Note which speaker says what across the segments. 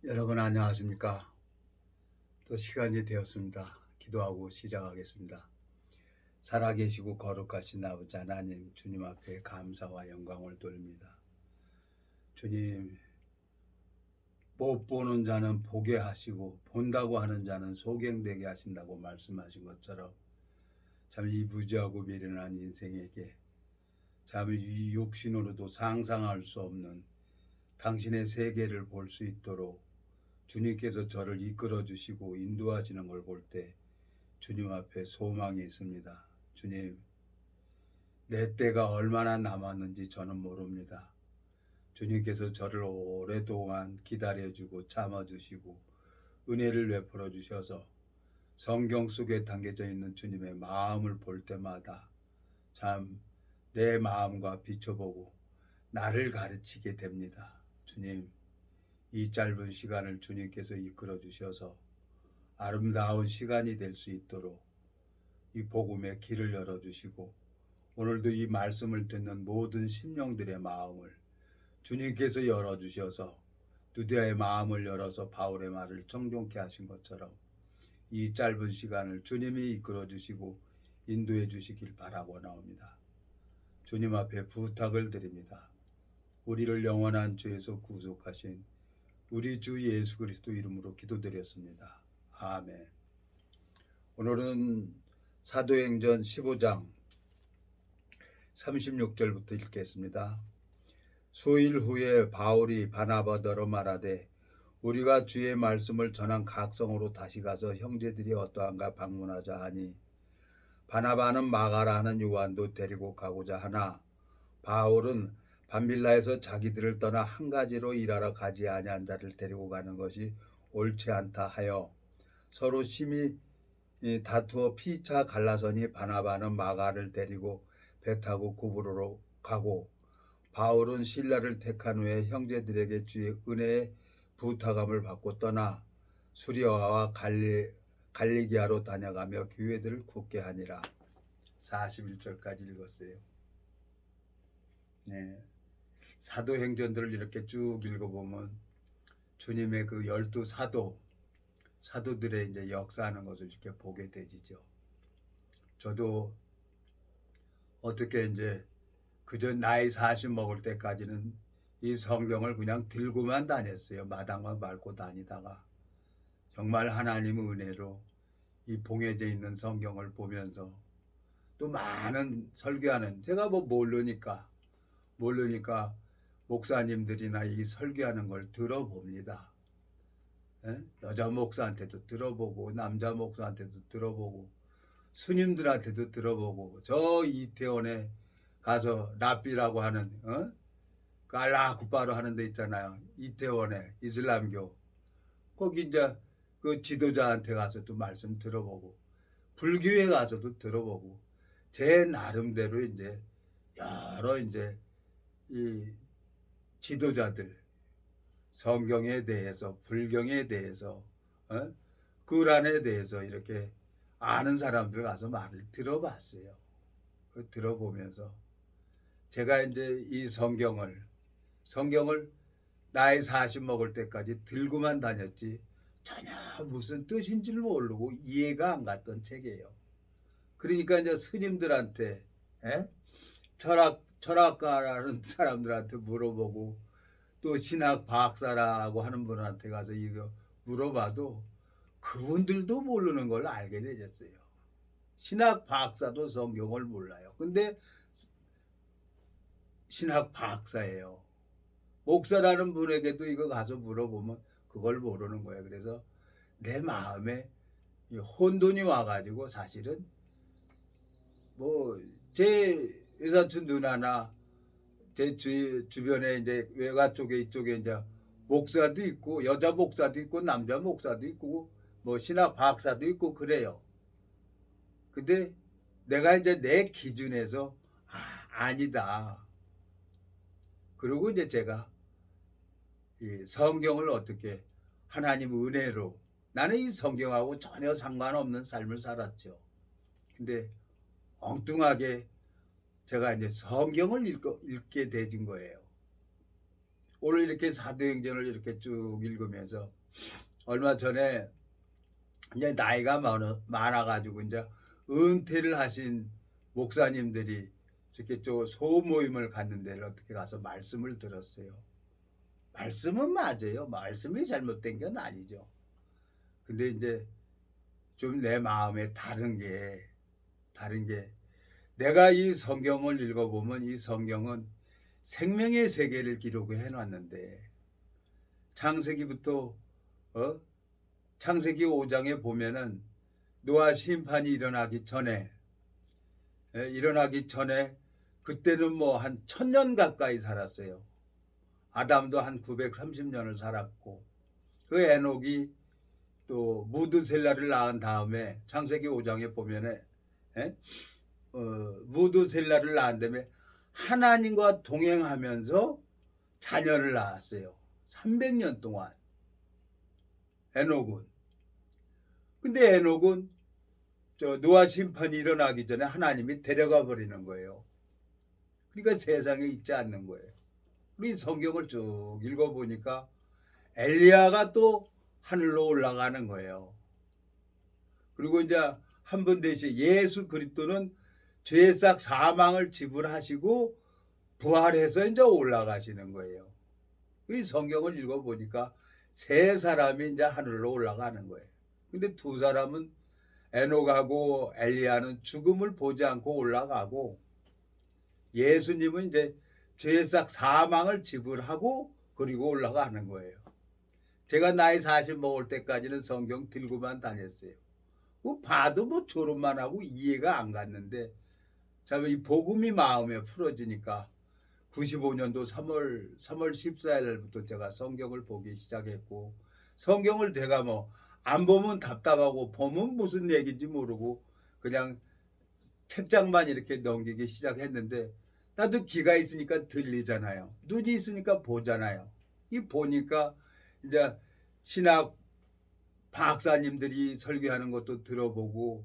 Speaker 1: 여러분 안녕하십니까? 또 시간이 되었습니다. 기도하고 시작하겠습니다. 살아계시고 거룩하신 아버지 하나님, 주님 앞에 감사와 영광을 돌립니다. 주님, 못 보는 자는 보게 하시고 본다고 하는 자는 소경되게 하신다고 말씀하신 것처럼 참 이 무지하고 미련한 인생에게 참 이 육신으로도 상상할 수 없는 당신의 세계를 볼 수 있도록 주님께서 저를 이끌어 주시고 인도하시는 걸 볼 때 주님 앞에 소망이 있습니다. 주님, 내 때가 얼마나 남았는지 저는 모릅니다. 주님께서 저를 오랫동안 기다려주고 참아주시고 은혜를 베풀어 주셔서 성경 속에 담겨져 있는 주님의 마음을 볼 때마다 참 내 마음과 비춰보고 나를 가르치게 됩니다. 주님, 이 짧은 시간을 주님께서 이끌어 주셔서 아름다운 시간이 될 수 있도록 이 복음의 길을 열어주시고 오늘도 이 말씀을 듣는 모든 심령들의 마음을 주님께서 열어주셔서 누디아의 마음을 열어서 바울의 말을 정종케 하신 것처럼 이 짧은 시간을 주님이 이끌어 주시고 인도해 주시길 바라고 나옵니다. 주님 앞에 부탁을 드립니다. 우리를 영원한 죄에서 구속하신 우리 주 예수 그리스도 이름으로 기도드렸습니다. 아멘. 오늘은 사도행전 15장 36절부터 읽겠습니다. 수일 후에 바울이 바나바더러 말하되 우리가 주의 말씀을 전한 각성으로 다시 가서 형제들이 어떠한가 방문하자 하니 바나바는 마가라 하는 요한도 데리고 가고자 하나 바울은 밤빌라에서 자기들을 떠나 한 가지로 일하러 가지 아니한 자를 데리고 가는 것이 옳지 않다 하여 서로 심히 다투어 피차 갈라서니 바나바는 마가를 데리고 배 타고 구브로로 가고 바울은 실라를 택한 후에 형제들에게 주의 은혜의 부탁함을 받고 떠나 수리아와 갈리기아로 다녀가며 교회들을 굳게 하니라. 41절까지 읽었어요. 네. 사도행전들을 이렇게 쭉 읽어보면 주님의 그 12 사도들의 이제 역사하는 것을 이렇게 보게 되지죠. 저도 어떻게 이제 그저 나이 40 먹을 때까지는 이 성경을 그냥 들고만 다녔어요. 마당만 밟고 다니다가 정말 하나님의 은혜로 이 봉해져 있는 성경을 보면서 또 많은 설교하는 제가 뭐 모르니까 목사님들이나 이 설교하는 걸 들어봅니다. 여자 목사한테도 들어보고 남자 목사한테도 들어보고 스님들한테도 들어보고 저 이태원에 가서 랍비라고 하는 그 알라쿠바로 하는 데 있잖아요. 이태원에 이슬람교 거기 이제 그 지도자한테 가서도 말씀 들어보고 불교에 가서도 들어보고 제 나름대로 이제 여러 이제 이 지도자들 성경에 대해서 불경에 대해서 구란에 대해서 이렇게 아는 사람들 가서 말을 들어봤어요. 들어보면서 제가 이제 이 성경을 나이 40 먹을 때까지 들고만 다녔지 전혀 무슨 뜻인지를 모르고 이해가 안 갔던 책이에요. 그러니까 이제 스님들한테 철학가라는 사람들한테 물어보고 또 신학 박사라고 하는 분한테 가서 이거 물어봐도 그분들도 모르는 걸 알게 되셨어요. 신학 박사도 성경을 몰라요. 근데 신학 박사예요. 목사라는 분에게도 이거 가서 물어보면 그걸 모르는 거예요. 그래서 내 마음에 혼돈이 와가지고 사실은 뭐 제 여사친 누나나 제 주변에 이제 외가 쪽에 이쪽에 이제 목사도 있고 여자 목사도 있고 남자 목사도 있고 뭐 신학 박사도 있고 그래요. 근데 내가 이제 내 기준에서 아니다. 그리고 이제 제가 이 성경을 어떻게 하나님 은혜로 나는 이 성경하고 전혀 상관없는 삶을 살았죠. 근데 엉뚱하게 제가 이제 성경을 읽게 되진 거예요. 오늘 이렇게 사도행전을 이렇게 쭉 읽으면서 얼마 전에 이제 나이가 많아가지고 이제 은퇴를 하신 목사님들이 이렇게 좀 소모임을 갔는데 어떻게 가서 말씀을 들었어요. 말씀은 맞아요. 말씀이 잘못된 건 아니죠. 근데 이제 좀 내 마음에 다른 게 내가 이 성경을 읽어보면 이 성경은 생명의 세계를 기록해 놨는데 창세기부터 창세기 5장에 보면은 노아 심판이 일어나기 전에 그때는 뭐 한 1000년 가까이 살았어요. 아담도 한 930년을 살았고 그 에녹이 또 무드셀라를 낳은 다음에 창세기 5장에 보면은 무드셀라를 낳은 다음에 하나님과 동행하면서 자녀를 낳았어요. 300년 동안 에녹은. 근데 에녹은 저 노아 심판이 일어나기 전에 하나님이 데려가 버리는 거예요. 그러니까 세상에 있지 않는 거예요. 우리 성경을 쭉 읽어보니까 엘리야가 또 하늘로 올라가는 거예요. 그리고 이제 한 분 대신 예수 그리스도는 죄싹 사망을 지불하시고 부활해서 이제 올라가시는 거예요. 우리 성경을 읽어보니까 세 사람이 이제 하늘로 올라가는 거예요. 근데 두 사람은 에녹하고 엘리야는 죽음을 보지 않고 올라가고 예수님은 이제 죄싹 사망을 지불하고 그리고 올라가는 거예요. 제가 나이 40 먹을 때까지는 성경 들고만 다녔어요. 봐도 뭐 졸업만 하고 이해가 안 갔는데 참 이 복음이 마음에 풀어지니까 95년도 3월 14일부터 제가 성경을 보기 시작했고 성경을 제가 뭐 안 보면 답답하고 보면 무슨 얘기인지 모르고 그냥 책장만 이렇게 넘기기 시작했는데 나도 귀가 있으니까 들리잖아요. 눈이 있으니까 보잖아요. 이 보니까 이제 신학 박사님들이 설교하는 것도 들어보고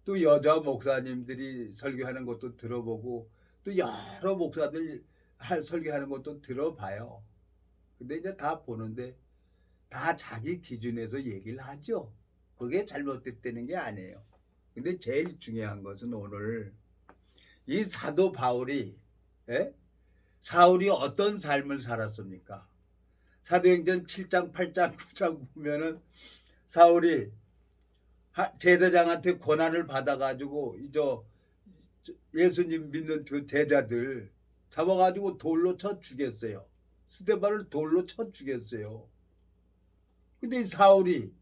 Speaker 1: 또 여자 목사님들이 설교하는 것도 들어보고 또 여러 목사들 설교하는 것도 들어봐요. 근데 이제 다 보는데 다 자기 기준에서 얘기를 하죠. 그게 잘못됐다는 게 아니에요. 근데 제일 중요한 것은 오늘 이 사도 바울이 사울이 어떤 삶을 살았습니까? 사도행전 7장, 8장, 9장 보면은 사울이 제사장한테 권한을 받아가지고 예수님 믿는 그 제자들 잡아가지고 돌로 쳐 죽였어요. 스데반을 돌로 쳐 죽였어요. 근데 이 사울이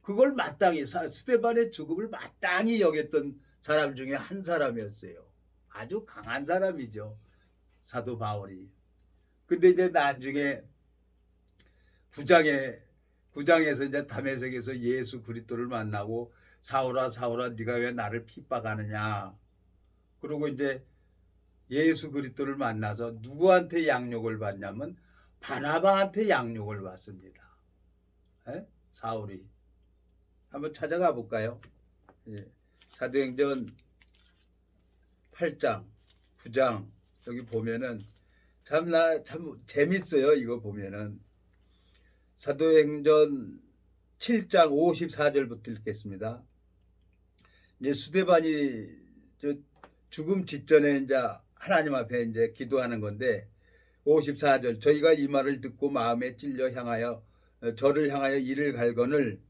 Speaker 1: 그걸 마땅히 스데반의 죽음을 마땅히 여겼던 사람 중에 한 사람이었어요. 아주 강한 사람이죠. 사도 바울이. 근데 이제 나중에 9장에서 이제 다메섹에서 예수 그리스도를 만나고 사울아 사울아 네가 왜 나를 핍박하느냐. 그리고 이제 예수 그리스도를 만나서 누구한테 양육을 받냐면 바나바한테 양육을 받습니다. 사울이. 한번 찾아가 볼까요? 사도행전 8장, 9장 여기 보면은 참 재밌어요. 이거 보면은 사도행전 7장 54절부터 읽겠습니다. 이제 수데반이 죽음 직전에 이제 하나님 앞에 이제 기도하는 건데 54절 저희가 이 말을 듣고 마음에 찔려 저를 향하여 이를 갈거늘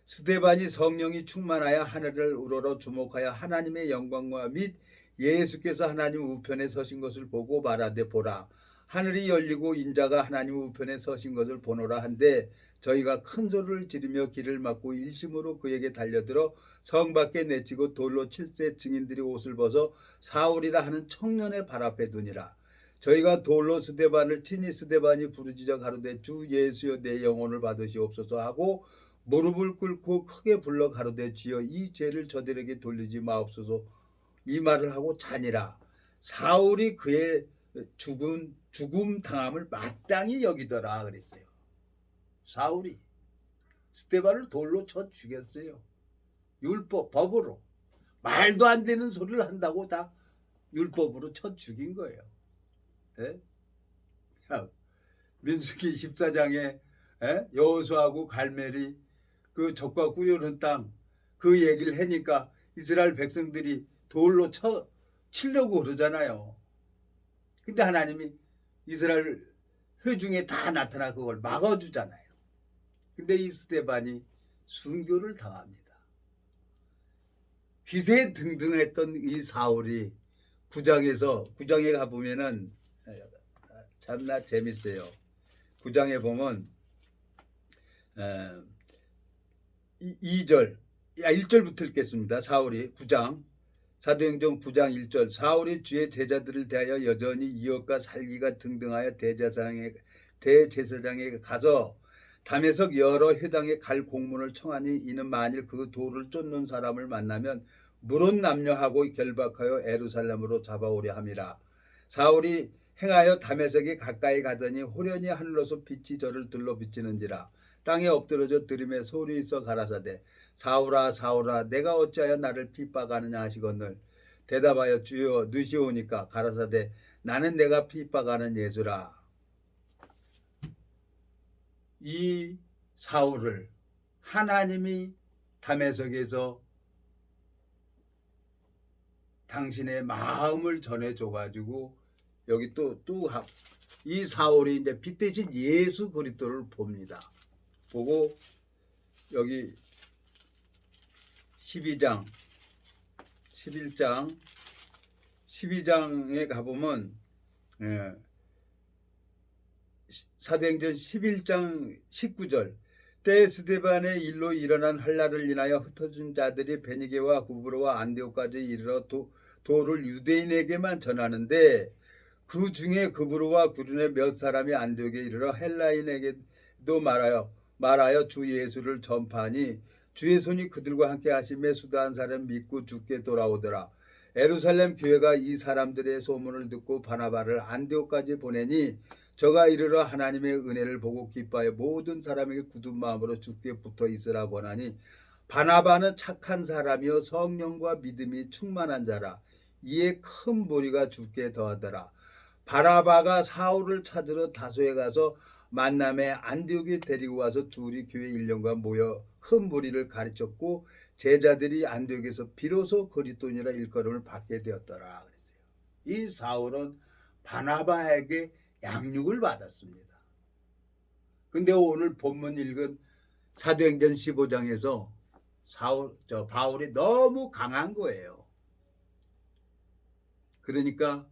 Speaker 1: 스데반이 성령이 충만하여 하늘을 우러러 주목하여 하나님의 영광과 및 예수께서 하나님 우편에 서신 것을 보고 말하되 보라 하늘이 열리고 인자가 하나님 우편에 서신 것을 보노라 한데 저희가 큰 소리를 지르며 길을 막고 일심으로 그에게 달려들어 성 밖에 내치고 돌로 칠세 증인들이 옷을 벗어 사울이라 하는 청년의 발 앞에 두니라. 저희가 돌로 스데반을 치니 스데반이 부르짖어 가로되 주 예수여 내 영혼을 받으시옵소서 하고 무릎을 꿇고 크게 불러 가로되 주여 이 죄를 저들에게 돌리지 마옵소서 이 말을 하고 자니라. 사울이 그의 죽음 당함을 마땅히 여기더라 그랬어요. 사울이 스데반을 돌로 쳐 죽였어요. 법으로 말도 안 되는 소리를 한다고 다 율법으로 쳐 죽인 거예요. 민수기 14장에 여호수아하고 갈멜이 그 적과 꾸려놓은 땅 그 얘기를 하니까 이스라엘 백성들이 돌로 치려고 그러잖아요. 근데 하나님이 이스라엘 회중에 다 나타나 그걸 막아주잖아요. 근데 이 스데반이 순교를 당합니다. 기세등등했던 이 사울이 구장에 가보면은 참나 재밌어요. 구장에 보면 1절부터 읽겠습니다. 사울이 사도행전 9장 1절 사울이 주의 제자들을 대하여 여전히 이웃과 살기가 등등하여 대제사장에 가서 다메섹 여러 회당에 갈 공문을 청하니 이는 만일 그 돌을 쫓는 사람을 만나면 물은 남녀하고 결박하여 에루살렘으로 잡아오려 함이라. 사울이 행하여 다메섹에 가까이 가더니 호련히 하늘로서 빛이 저를 들러 비치는지라. 땅에 엎드러져 들음에 소리 있어 가라사대 사울아 사울아 내가 어찌하여 나를 핍박하느냐 하시거늘 대답하여 주여 누시오니까 가라사대 나는 내가 핍박하는 예수라. 이 사울을 하나님이 다메섹에서 당신의 마음을 전해줘가지고 여기 또 이 사울이 이제 빛 대신 예수 그리스도를 봅니다. 보고 여기 12장에 가보면 사도행전 11장 19절 때 스데반의 일로 일어난 환란을 인하여 흩어진 자들이 베니게와 구브로와 안디옥까지 이르러 도를 유대인에게만 전하는데 그 중에 구브로와 구른의 몇 사람이 안디옥에 이르러 헬라인에게도 말하여 주 예수를 전파하니 주의 손이 그들과 함께 하심에 수다한 사람 믿고 주께 돌아오더라. 예루살렘 교회가 이 사람들의 소문을 듣고 바나바를 안디옥까지 보내니 저가 이르러 하나님의 은혜를 보고 기뻐하여 모든 사람에게 굳은 마음으로 주께 붙어 있으라 권하니 바나바는 착한 사람이요 성령과 믿음이 충만한 자라. 이에 큰 무리가 주께 더하더라. 바나바가 사울을 찾으러 다소에 가서 만남에 안디옥에 데리고 와서 둘이 교회 1년간 모여 큰 무리를 가르쳤고 제자들이 안디옥에서 비로소 그리스도인이라 일컬음을 받게 되었더라 그랬어요. 이 사울은 바나바에게 양육을 받았습니다. 근데 오늘 본문 읽은 사도행전 15장에서 바울이 너무 강한 거예요. 그러니까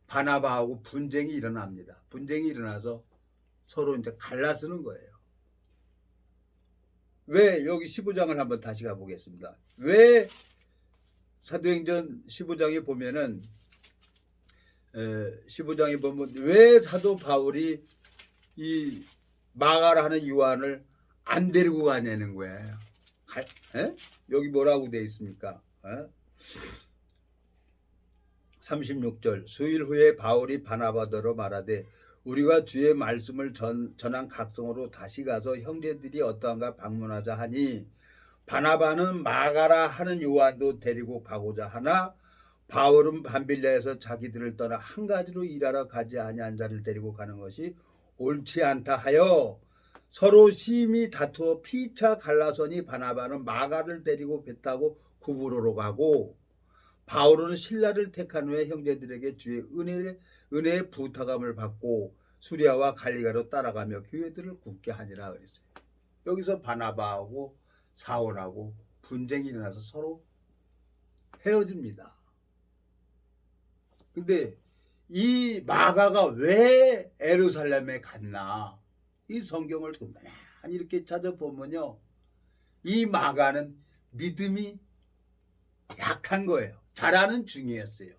Speaker 1: 바나바하고 분쟁이 일어납니다. 분쟁이 일어나서 서로 이제 갈라서는 거예요. 왜 여기 15장을 한번 다시 가보겠습니다. 왜 사도행전 15장에 보면은 15장에 보면 왜 사도 바울이 이 마가라 하는 요한을 안 데리고 가냐는 거예요. 여기 뭐라고 되어 있습니까? 36절 수일 후에 바울이 바나바더러 말하되 우리가 주의 말씀을 전한 각성으로 다시 가서 형제들이 어떠한가 방문하자 하니 바나바는 마가라 하는 요한도 데리고 가고자 하나 바울은 밤빌라에서 자기들을 떠나 한 가지로 일하러 가지 아니한 자를 데리고 가는 것이 옳지 않다 하여 서로 심히 다투어 피차 갈라서니 바나바는 마가를 데리고 배 타고 구브로로 가고 바울은 신라를 택한 후에 형제들에게 주의 은혜의 부탁함을 받고 수리아와 갈리가로 따라가며 교회들을 굳게 하니라 그랬어요. 여기서 바나바하고 사울하고 분쟁이 일어나서 서로 헤어집니다. 근데 이 마가가 왜 예루살렘에 갔나? 이 성경을 많이 이렇게 찾아보면요. 이 마가는 믿음이 약한 거예요. 잘하는 중이었어요.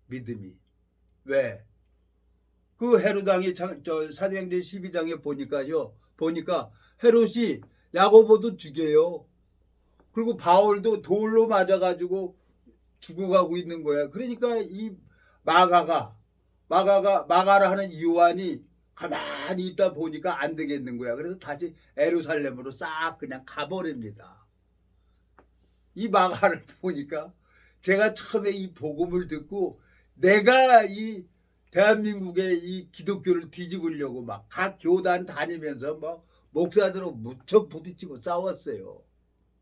Speaker 1: 믿음이. 왜? 그 헤롯왕이 사도행전 12장에 보니까 헤롯이 야고보도 죽여요. 그리고 바울도 돌로 맞아가지고 죽어가고 있는 거야. 그러니까 이 마가라 하는 요한이 가만히 있다 보니까 안 되겠는 거야. 그래서 다시 예루살렘으로 싹 그냥 가버립니다. 이 마가를 보니까 제가 처음에 이 복음을 듣고 내가 이 대한민국의 이 기독교를 뒤집으려고 막 각 교단 다니면서 뭐 목사들하고 무척 부딪히고 싸웠어요.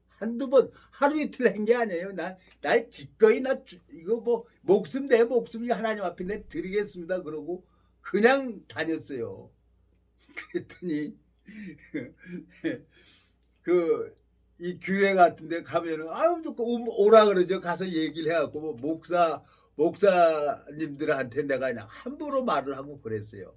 Speaker 1: 한두 번 하루 이틀 한 게 아니에요. 날 기꺼이 이거 뭐 목숨 내 목숨이 하나님 앞에 내 드리겠습니다. 그러고 그냥 다녔어요. 그랬더니 그 이 교회 같은데 가면은 아유 오라 그러죠. 가서 얘기를 해갖고 뭐 목사님들한테 내가 그냥 함부로 말을 하고 그랬어요.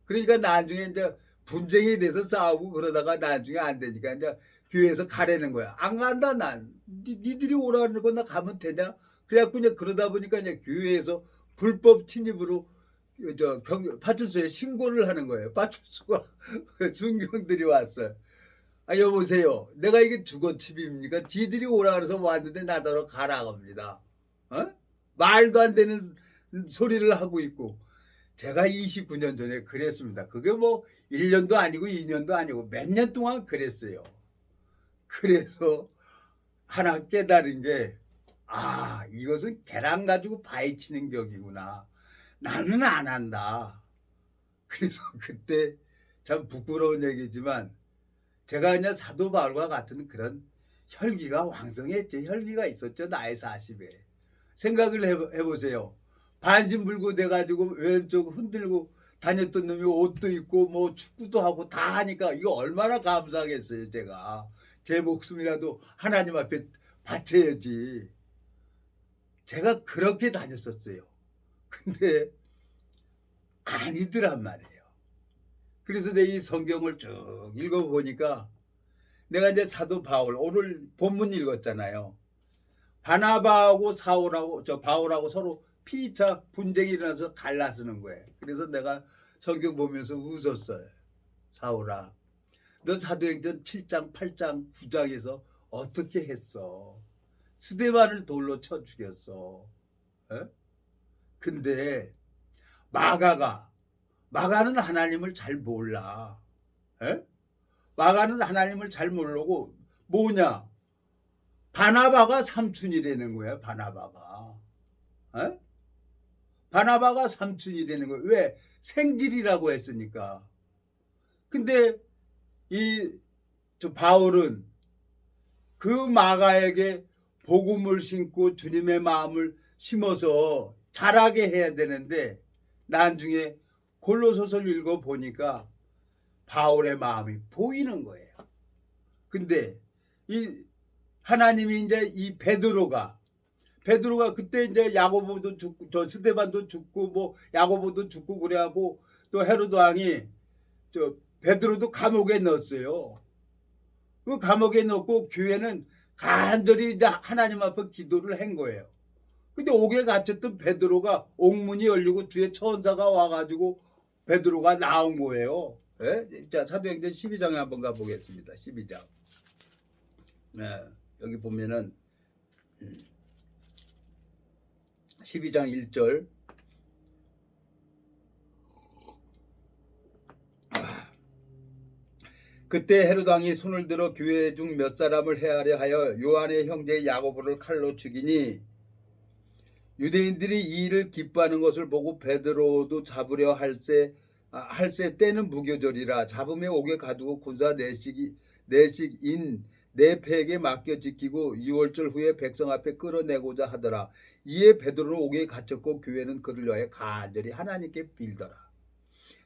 Speaker 1: 그러니까 나중에 이제 분쟁이 돼서 싸우고 그러다가 나중에 안 되니까 이제 교회에서 가라는 거야. 안 간다 난. 니들이 오라는 거 나 가면 되냐? 그래갖고 이제 그러다 보니까 이제 교회에서 불법 침입으로 파출소에 신고를 하는 거예요. 파출소가 순경들이 왔어요. 아 여보세요. 내가 이게 주거 침입입니까? 지들이 오라 그래서 왔는데 나더러 가라 겁니다. 어? 말도 안 되는 소리를 하고 있고. 제가 29년 전에 그랬습니다. 그게 뭐 1년도 아니고 2년도 아니고 몇 년 동안 그랬어요. 그래서 하나 깨달은 게 이것은 계란 가지고 바위치는 격이구나. 나는 안 한다. 그래서 그때 참 부끄러운 얘기지만 제가 그냥 사도 바울과 같은 그런 혈기가 왕성했죠. 혈기가 있었죠. 나의 40에. 생각을 해보세요. 반신불고 돼가지고 왼쪽 흔들고 다녔던 놈이 옷도 입고 뭐 축구도 하고 다 하니까 이거 얼마나 감사하겠어요. 제가 제 목숨이라도 하나님 앞에 바쳐야지. 제가 그렇게 다녔었어요. 근데 아니더란 말이에요. 그래서 내 이 성경을 쭉 읽어보니까 내가 이제 사도 바울 오늘 본문 읽었잖아요. 바나바하고 바울하고 서로 피차 분쟁이 일어나서 갈라서는 거예요. 그래서 내가 성경 보면서 웃었어요. 사울아, 너 사도행전 7장, 8장, 9장에서 어떻게 했어? 스데반을 돌로 쳐 죽였어. 에? 근데 마가는 하나님을 잘 몰라. 에? 마가는 하나님을 잘 모르고 뭐냐? 바나바가 삼촌이라는 거야. 바나바가. 에? 바나바가 삼촌이라는 거예요. 왜? 생질이라고 했으니까. 근데 저 바울은 그 마가에게 복음을 심고 주님의 마음을 심어서 자라게 해야 되는데 나중에 골로새서를 읽어보니까 바울의 마음이 보이는 거예요. 근데 이 하나님이 이제 이 베드로가 그때 이제 야고보도 죽고 저 스데반도 죽고 뭐 야고보도 죽고 그래하고 또 헤로드 왕이 저 베드로도 감옥에 넣었어요. 그 감옥에 넣고 교회는 간절히 이제 하나님 앞에 기도를 한 거예요. 근데 옥에 갇혔던 베드로가 옥문이 열리고 주의 천사가 와가지고 베드로가 나온 거예요. 네? 자 사도행전 12장에 한번 가보겠습니다. 12장. 네, 여기 보면은 12장 1절 그때 헤로드 왕이 손을 들어 교회 중 몇 사람을 해하려 하여 요한의 형제 야고보를 칼로 죽이니 유대인들이 이 일을 기뻐하는 것을 보고 베드로도 잡으려 할세 때는 무교절이라 잡음에 옥에 가두고 군사 내식인 네 패에게 맡겨 지키고 6월절 후에 백성 앞에 끌어내고자 하더라. 이에 베드로는 옥에 갇혔고 교회는 그를 위하여 간절히 하나님께 빌더라.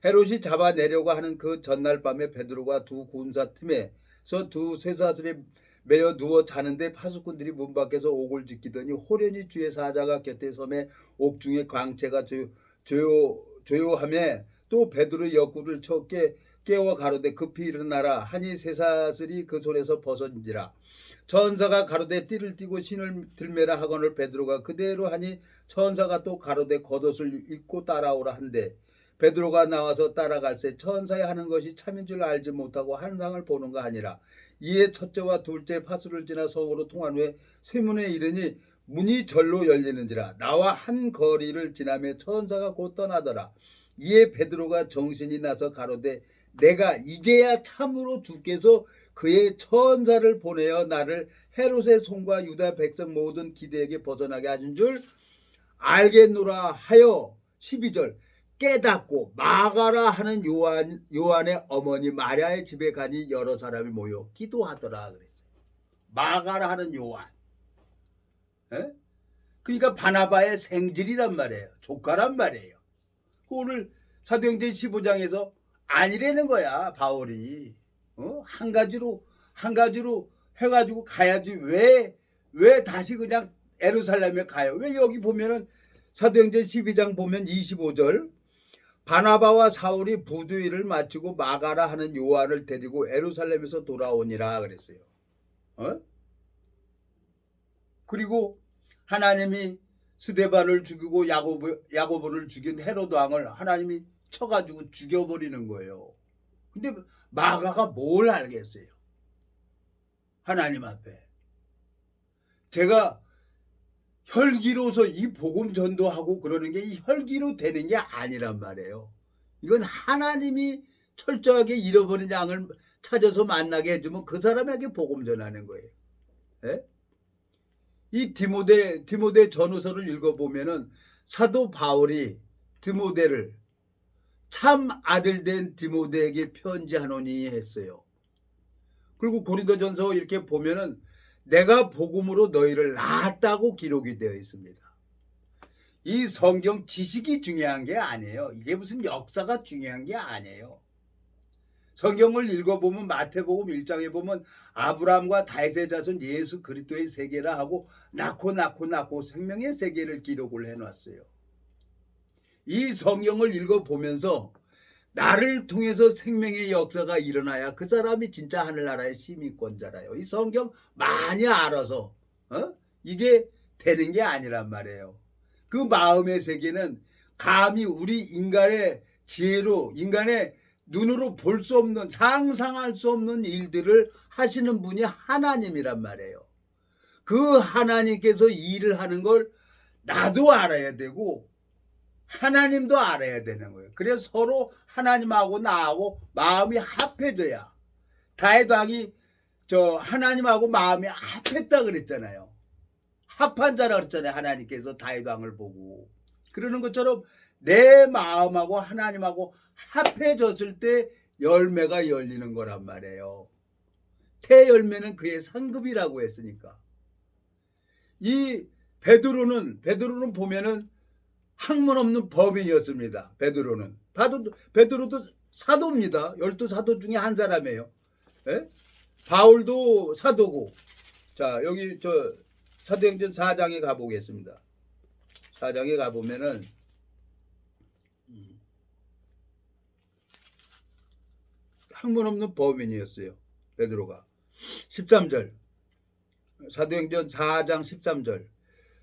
Speaker 1: 헤롯이 잡아내려고 하는 그 전날 밤에 베드로가 두 군사 틈에서 두 쇠사슬에 매여 누워 자는데 파수꾼들이 문 밖에서 옥을 지키더니 호련히 주의 사자가 곁에 섬에 옥중에 광채가 조요하며 또 베드로의 옆구리를 쳐 깨워 가로되 급히 일어나라 하니 쇠사슬이 그 손에서 벗어진지라. 천사가 가로되 띠를 띠고 신을 들매라 하거늘 베드로가 그대로 하니 천사가 또 가로되 겉옷을 입고 따라오라 한대 베드로가 나와서 따라갈새 천사의 하는 것이 참인 줄 알지 못하고 환상을 보는가 하니라. 이에 첫째와 둘째 파수를 지나 성으로 통한 후에 쇠문에 이르니 문이 절로 열리는지라. 나와 한 거리를 지나며 천사가 곧 떠나더라. 이에 베드로가 정신이 나서 가로되 내가 이제야 참으로 주께서 그의 천사를 보내어 나를 헤롯의 손과 유다 백성 모든 기대에게 벗어나게 하신 줄 알겠노라 하여 12절 깨닫고 마가라 하는 요한의 어머니 마리아의 집에 가니 여러 사람이 모여 기도하더라 그랬어요. 마가라 하는 요한. 에? 그러니까 바나바의 생질이란 말이에요. 조카란 말이에요. 오늘 사도행전 15장에서 아니라는 거야. 바울이 한 가지로 해가지고 가야지. 왜 다시 그냥 예루살렘에 가요? 왜 여기 보면은 사도행전 12장 보면 25절 바나바와 사울이 부주의를 마치고 마가라 하는 요한을 데리고 예루살렘에서 돌아오니라 그랬어요. 그리고 하나님이 스데반을 죽이고 야고보를 죽인 헤로드 왕을 하나님이 쳐가지고 죽여버리는 거예요. 근데 마가가 뭘 알겠어요? 하나님 앞에. 제가 혈기로서 이 복음 전도하고 그러는 게 이 혈기로 되는 게 아니란 말이에요. 이건 하나님이 철저하게 잃어버린 양을 찾아서 만나게 해주면 그 사람에게 복음 전하는 거예요. 예? 이 디모데 전후서를 읽어보면은 사도 바울이 디모데를 참 아들 된 디모데에게 편지하노니 했어요. 그리고 고린도전서 이렇게 보면은 내가 복음으로 너희를 낳았다고 기록이 되어 있습니다. 이 성경 지식이 중요한 게 아니에요. 이게 무슨 역사가 중요한 게 아니에요. 성경을 읽어보면 마태복음 1장에 보면 아브라함과 다윗의 자손 예수 그리스도의 세계라 하고 낳고 생명의 세계를 기록을 해놨어요. 이 성경을 읽어보면서 나를 통해서 생명의 역사가 일어나야 그 사람이 진짜 하늘나라의 시민권자라요. 이 성경 많이 알아서 이게 되는 게 아니란 말이에요. 그 마음의 세계는 감히 우리 인간의 지혜로 인간의 눈으로 볼 수 없는 상상할 수 없는 일들을 하시는 분이 하나님이란 말이에요. 그 하나님께서 일을 하는 걸 나도 알아야 되고 하나님도 알아야 되는 거예요. 그래서 서로 하나님하고 나하고 마음이 합해져야. 다윗 왕이 하나님하고 마음이 합했다 그랬잖아요. 합한 자라 그랬잖아요. 하나님께서 다윗 왕을 보고. 그러는 것처럼 내 마음하고 하나님하고 합해졌을 때 열매가 열리는 거란 말이에요. 태열매는 그의 상급이라고 했으니까. 이 베드로는 보면은 학문 없는 범인이었습니다. 베드로도 사도입니다. 12사도 중에 한 사람이에요. 예? 바울도 사도고. 자, 여기 사도행전 4장에 가보겠습니다. 4장에 가보면은 학문 없는 범인이었어요. 베드로가. 13절. 사도행전 4장 13절.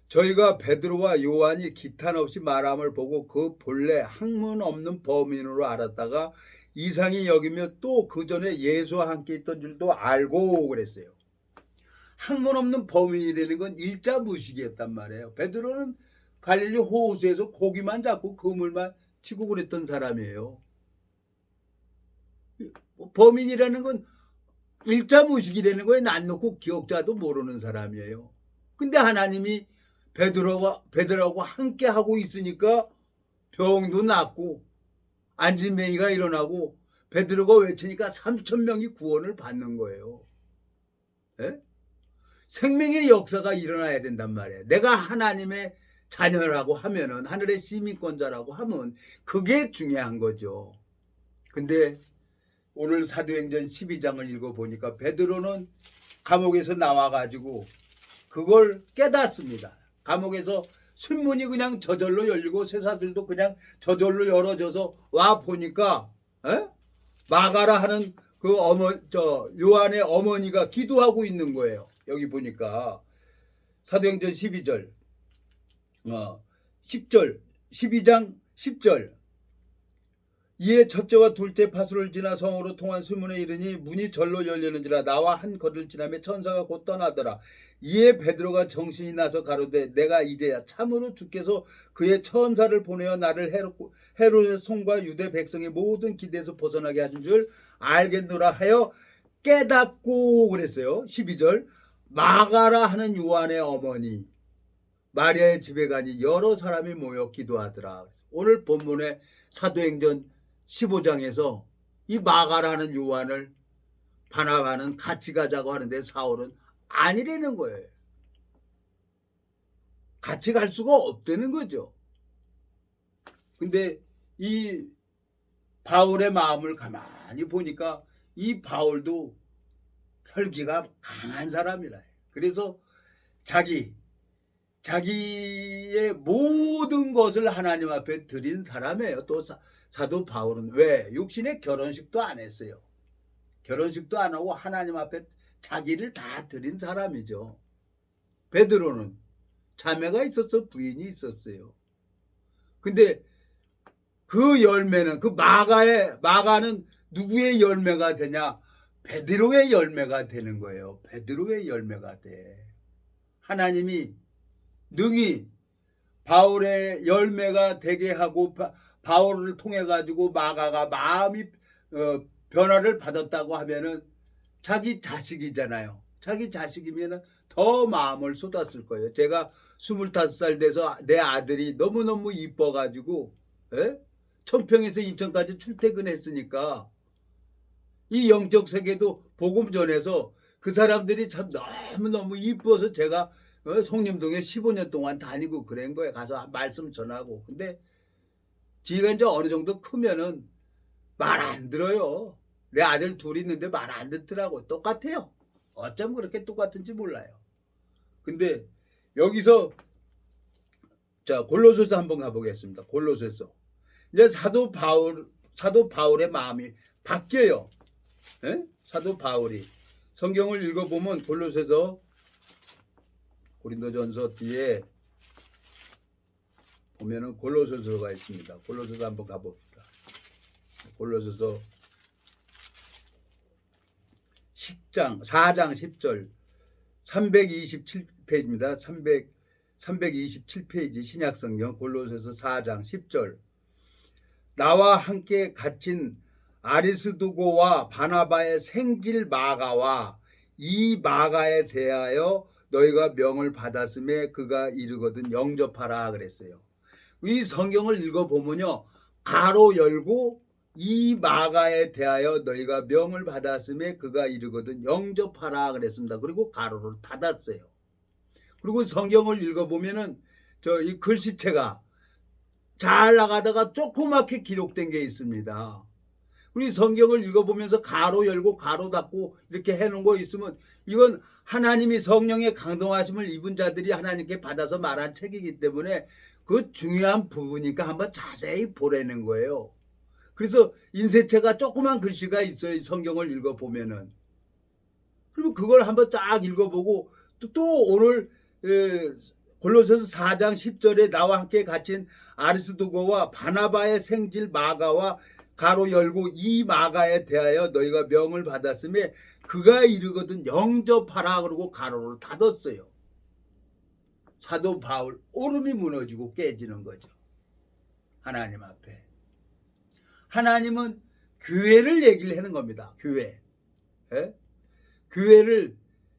Speaker 1: 저희가 베드로와 요한이 기탄 없이 말함을 보고 그 본래 학문 없는 범인으로 알았다가 이상히 여기며 또 그 전에 예수와 함께 있던 줄도 알고 그랬어요. 학문 없는 범인이라는 건 일자무식이었단 말이에요. 베드로는 갈릴리 호수에서 고기만 잡고 그물만 치고 그랬던 사람이에요. 범인이라는 건 일자무식이라는 거에 난 놓고 기억자도 모르는 사람이에요. 근데 하나님이 베드로하고 함께 하고 있으니까 병도 낫고 안진뱅이가 일어나고 베드로가 외치니까 3,000명이 구원을 받는 거예요. 예? 생명의 역사가 일어나야 된단 말이에요. 내가 하나님의 자녀라고 하면은 하늘의 시민권자라고 하면 그게 중요한 거죠. 근데 오늘 사도행전 12장을 읽어보니까 베드로는 감옥에서 나와가지고 그걸 깨닫습니다. 감옥에서 순문이 그냥 저절로 열리고 쇠사슬도 그냥 저절로 열어져서 와 보니까 마가라 하는 그 요한의 어머니가 기도하고 있는 거예요. 여기 보니까 사도행전 12절 10절 12장 10절 이에 첫째와 둘째 파수를 지나 성으로 통한 수문에 이르니 문이 절로 열리는지라 나와 한 거리를 지나며 천사가 곧 떠나더라. 이에 베드로가 정신이 나서 가로되 내가 이제야 참으로 주께서 그의 천사를 보내어 나를 헤롯의 손과 유대 백성의 모든 기대에서 벗어나게 하신 줄 알겠노라 하여 깨닫고 그랬어요. 12절 마가라 하는 요한의 어머니 마리아의 집에 가니 여러 사람이 모여 기도하더라. 오늘 본문의 사도행전 15장에서 이 마가라는 요한을 바나바는 같이 가자고 하는데 사울은 아니라는 거예요. 같이 갈 수가 없다는 거죠. 근데 이 바울의 마음을 가만히 보니까 이 바울도 혈기가 강한 사람이라. 그래서 자기의 모든 것을 하나님 앞에 드린 사람이에요. 또 사도 바울은 왜? 육신의 결혼식도 안 했어요. 결혼식도 안 하고 하나님 앞에 자기를 다 드린 사람이죠. 베드로는 자매가 있었어, 부인이 있었어요. 근데 그 열매는 그 마가는 누구의 열매가 되냐? 베드로의 열매가 되는 거예요. 베드로의 열매가 돼. 하나님이 능히 바울의 열매가 되게 하고 바울을 통해 가지고 마가가 마음이 변화를 받았다고 하면은 자기 자식이잖아요. 자기 자식이면은 더 마음을 쏟았을 거예요. 제가 25살 돼서 내 아들이 너무너무 이뻐 가지고 청평에서 인천까지 출퇴근했으니까 이 영적 세계도 복음 전해서 그 사람들이 참 너무너무 이뻐서 제가 송림동에 15년 동안 다니고 그런 거에 가서 말씀 전하고. 근데 지가 이제 어느 정도 크면은 말 안 들어요. 내 아들 둘이 있는데 말 안 듣더라고. 똑같아요. 어쩜 그렇게 똑같은지 몰라요. 근데 여기서 자 골로새서 한번 가보겠습니다. 골로새서 이제 사도 바울의 마음이 바뀌어요. 사도 바울이 성경을 읽어보면 골로새서 고린도전서 뒤에 보면은 골로새서가 있습니다. 골로새서 한번 가봅시다. 골로새서 4장 10절 327페이지입니다. 327페이지 신약성경 골로새서 4장 10절 나와 함께 갇힌 아리스도고와 바나바의 생질 마가와 이 마가에 대하여 너희가 명을 받았음에 그가 이르거든 영접하라 그랬어요. 이 성경을 읽어보면요. 가로 열고 이 마가에 대하여 너희가 명을 받았음에 그가 이르거든 영접하라 그랬습니다. 그리고 가로를 닫았어요. 그리고 성경을 읽어보면은 이 글씨체가 잘 나가다가 조그맣게 기록된 게 있습니다. 우리 성경을 읽어보면서 가로 열고 가로 닫고 이렇게 해놓은 거 있으면 이건 하나님이 성령의 강동하심을 입은 자들이 하나님께 받아서 말한 책이기 때문에 그 중요한 부분이니까 한번 자세히 보라는 거예요. 그래서 인쇄체가 조그만 글씨가 있어요. 성경을 읽어보면은. 그리고 그걸 한번 쫙 읽어보고 또 오늘 골로새서 4장 10절에 나와 함께 갇힌 아리스도고와 바나바의 생질 마가와 가로 열고 이 마가에 대하여 너희가 명을 받았음에 그가 이르거든 영접하라 그러고 가로를 닫았어요. 사도 바울 오름이 무너지고 깨지는 거죠. 하나님 앞에. 하나님은 교회를 얘기를 하는 겁니다. 교회. 교회를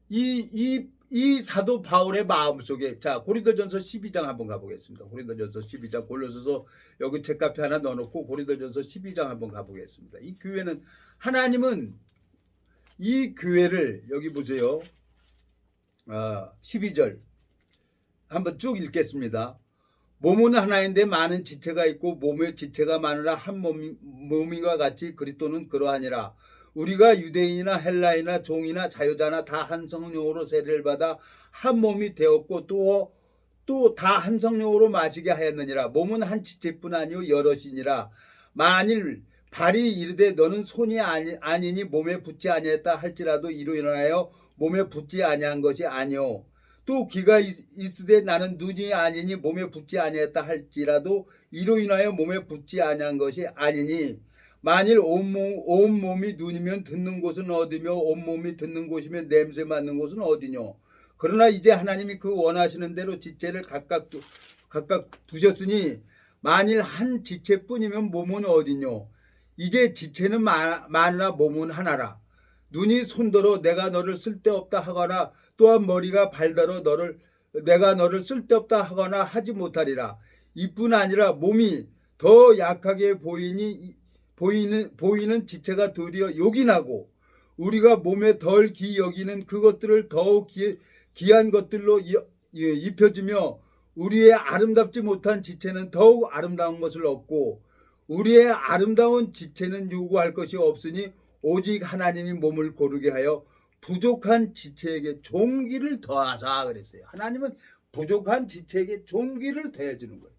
Speaker 1: 이 사도 바울의 마음속에 자 고린도전서 12장 한번 가보겠습니다. 고린도전서 12장 골로새서 여기 책카페 하나 넣어놓고 고린도전서 12장 한번 가보겠습니다. 이 교회는 하나님은 이 교회를 여기 보세요. 12절 한번 쭉 읽겠습니다. 몸은 하나인데 많은 지체가 있고 몸의 지체가 많으나 한 몸인과 같이 그리스도는 그러하니라. 우리가 유대인이나 헬라이나 종이나 자유자나 다 한 성령으로 세례를 받아 한 몸이 되었고 또 다 한 성령으로 마시게 하였느니라. 몸은 한 지체뿐 아니요 여럿이니라. 만일 발이 이르되 너는 손이 아니니 몸에 붙지 아니했다 할지라도 이로 인하여 몸에 붙지 아니한 것이 아니요. 또 귀가 있으되 나는 눈이 아니니 몸에 붙지 아니했다 할지라도 이로 인하여 몸에 붙지 아니한 것이 아니니 만일 온몸이 눈이면 듣는 곳은 어디며 온몸이 듣는 곳이면 냄새 맡는 곳은 어디뇨. 그러나 이제 하나님이 그 원하시는 대로 지체를 각각 두셨으니 만일 한 지체뿐이면 몸은 어디뇨. 이제 지체는 많으나 몸은 하나라. 눈이 손더러 내가 너를 쓸데없다 하거나 또한 머리가 발더러 내가 너를 쓸데없다 하거나 하지 못하리라. 이뿐 아니라 몸이 더 약하게 보이는 지체가 도리어 욕이 나고 우리가 몸에 덜 귀히 여기는 그것들을 더욱 귀한 것들로 입혀주며 우리의 아름답지 못한 지체는 더욱 아름다운 것을 얻고 우리의 아름다운 지체는 요구할 것이 없으니 오직 하나님이 몸을 고르게 하여 부족한 지체에게 존귀를 더하사 그랬어요. 하나님은 부족한 지체에게 존귀를 더해주는 거예요.